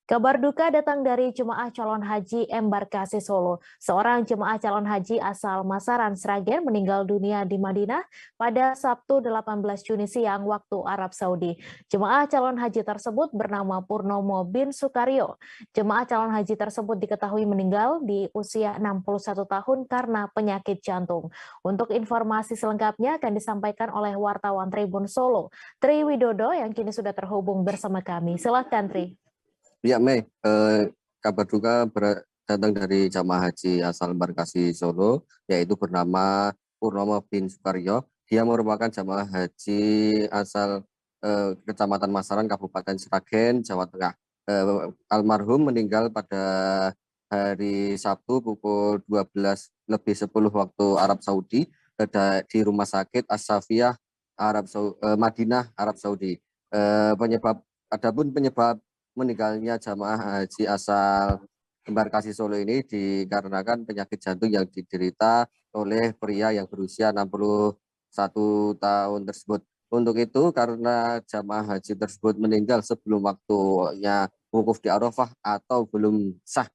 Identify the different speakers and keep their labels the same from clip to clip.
Speaker 1: Kabar duka datang dari jemaah calon haji embarkasi Solo. Seorang jemaah calon haji asal Masaran, Sragen meninggal dunia di Madinah pada Sabtu 18 Juni siang waktu Arab Saudi. Jemaah calon haji tersebut bernama Purnomo bin Sukaryo. Jemaah calon haji tersebut diketahui meninggal di usia 61 tahun karena penyakit jantung. Untuk informasi selengkapnya akan disampaikan oleh wartawan Tribun Solo, Tri Widodo yang kini sudah terhubung bersama kami. Silakan Tri.
Speaker 2: Ya, Mei, kabar duka datang dari jamaah haji asal embarkasi Solo, yaitu bernama Purnomo bin Sukaryo. Dia merupakan jamaah haji asal Kecamatan Masaran, Kabupaten Sragen, Jawa Tengah. Almarhum meninggal pada hari Sabtu pukul 12:10 waktu Arab Saudi di Rumah Sakit As-Safiyah Madinah, Arab Saudi. Adapun penyebab meninggalnya jamaah haji asal embarkasi Solo ini dikarenakan penyakit jantung yang diderita oleh pria yang berusia 61 tahun tersebut. Untuk itu, karena jamaah haji tersebut meninggal sebelum waktunya wukuf di Arafah atau belum sah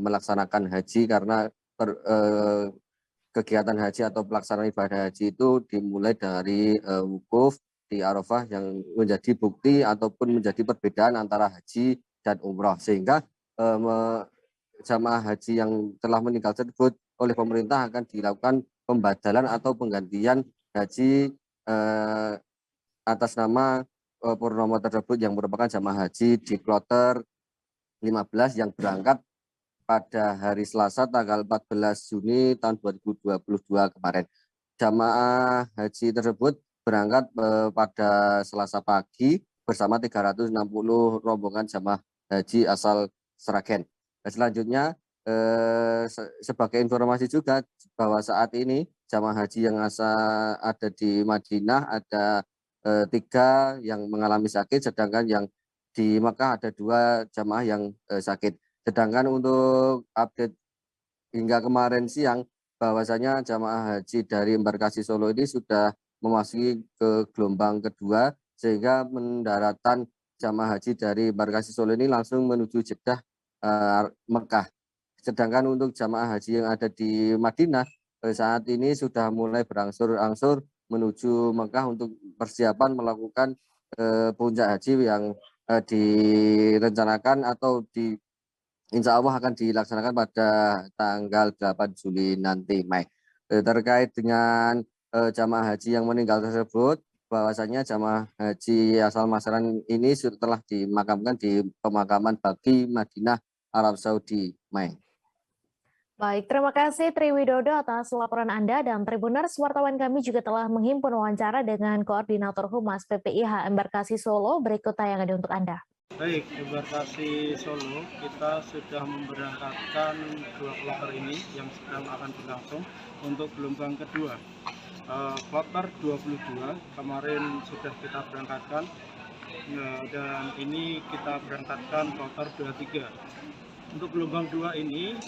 Speaker 2: melaksanakan haji, karena kegiatan haji atau pelaksanaan ibadah haji itu dimulai dari wukuf di Arafah yang menjadi bukti ataupun menjadi perbedaan antara haji dan umroh, sehingga jamaah haji yang telah meninggal tersebut oleh pemerintah akan dilakukan pembadalan atau penggantian haji atas nama Purnomo tersebut yang merupakan jamaah haji di kloter 15 yang berangkat pada hari Selasa tanggal 14 Juni tahun 2022 kemarin. Jamaah haji tersebut berangkat pada Selasa pagi bersama 360 rombongan jamaah haji asal Sragen. Selanjutnya sebagai informasi juga bahwa saat ini jamaah haji yang ada di Madinah ada 3 yang mengalami sakit, sedangkan yang di Mekah ada 2 jamaah yang sakit. Sedangkan untuk update hingga kemarin siang, bahwasanya jamaah haji dari embarkasi Solo ini sudah memasuki ke gelombang kedua, sehingga mendaratan jamaah haji dari embarkasi Solo ini langsung menuju Jeddah Mekah. Sedangkan untuk jamaah haji yang ada di Madinah saat ini sudah mulai berangsur-angsur menuju Mekah untuk persiapan melakukan puncak haji yang direncanakan atau insya Allah akan dilaksanakan pada tanggal 8 Juli nanti, Mei. Terkait dengan jamaah haji yang meninggal tersebut, bahwasanya jamaah haji asal Masaran ini telah dimakamkan di pemakaman Baqi Madinah, Arab Saudi, Mei.
Speaker 1: Baik, terima kasih Tri Widodo atas laporan Anda, dan Tribuners, wartawan kami juga telah menghimpun wawancara dengan Koordinator Humas PPIH Embarkasi Solo. Berikut tayangan untuk Anda.
Speaker 3: Baik, embarkasi Solo kita sudah memberangkatkan 2 kloter ini yang sedang akan berlangsung untuk gelombang kedua. Kloter 22 kemarin sudah kita berangkatkan, dan ini kita berangkatkan kloter 23. Untuk gelombang 2 ini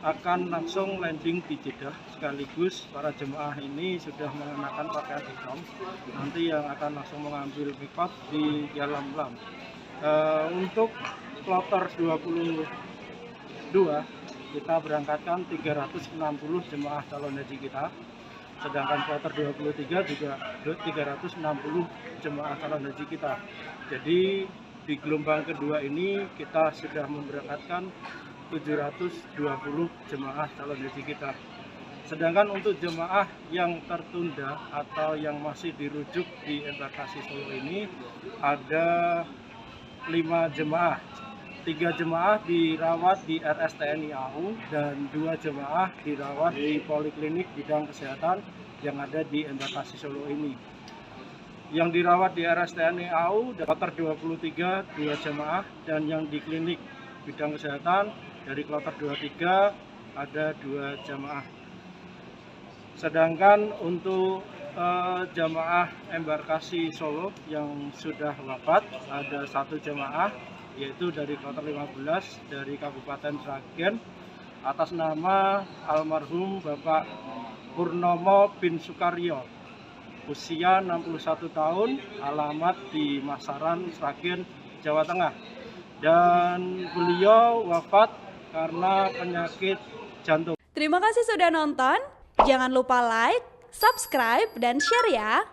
Speaker 3: akan langsung landing di Jeddah, sekaligus para jemaah ini sudah mengenakan pakaian ihram, nanti yang akan langsung mengambil mikot di Yalam Lam. Untuk kloter 22 kita berangkatkan 360 jemaah calon haji kita, sedangkan kloter 23 juga 360 jemaah calon haji kita. Jadi di gelombang kedua ini kita sudah memberangkatkan 720 jemaah calon haji kita. Sedangkan untuk jemaah yang tertunda atau yang masih dirujuk di embarkasi Solo ini ada 5 jemaah. 3 jemaah dirawat di RSTNI AU dan 2 jemaah dirawat di Poliklinik Bidang Kesehatan yang ada di embarkasi Solo ini. Yang dirawat di RSTNI AU kloter 23 2 jemaah, dan yang di klinik bidang kesehatan dari kloter 23 ada 2 jemaah. Sedangkan untuk jemaah embarkasi Solo yang sudah wafat ada 1 jemaah, yaitu dari kloter 15 dari Kabupaten Sragen, atas nama almarhum Bapak Purnomo bin Sukaryo, usia 61 tahun, alamat di Masaran, Sragen, Jawa Tengah. Dan beliau wafat karena penyakit jantung.
Speaker 4: Terima kasih sudah nonton. Jangan lupa like, subscribe, dan share ya.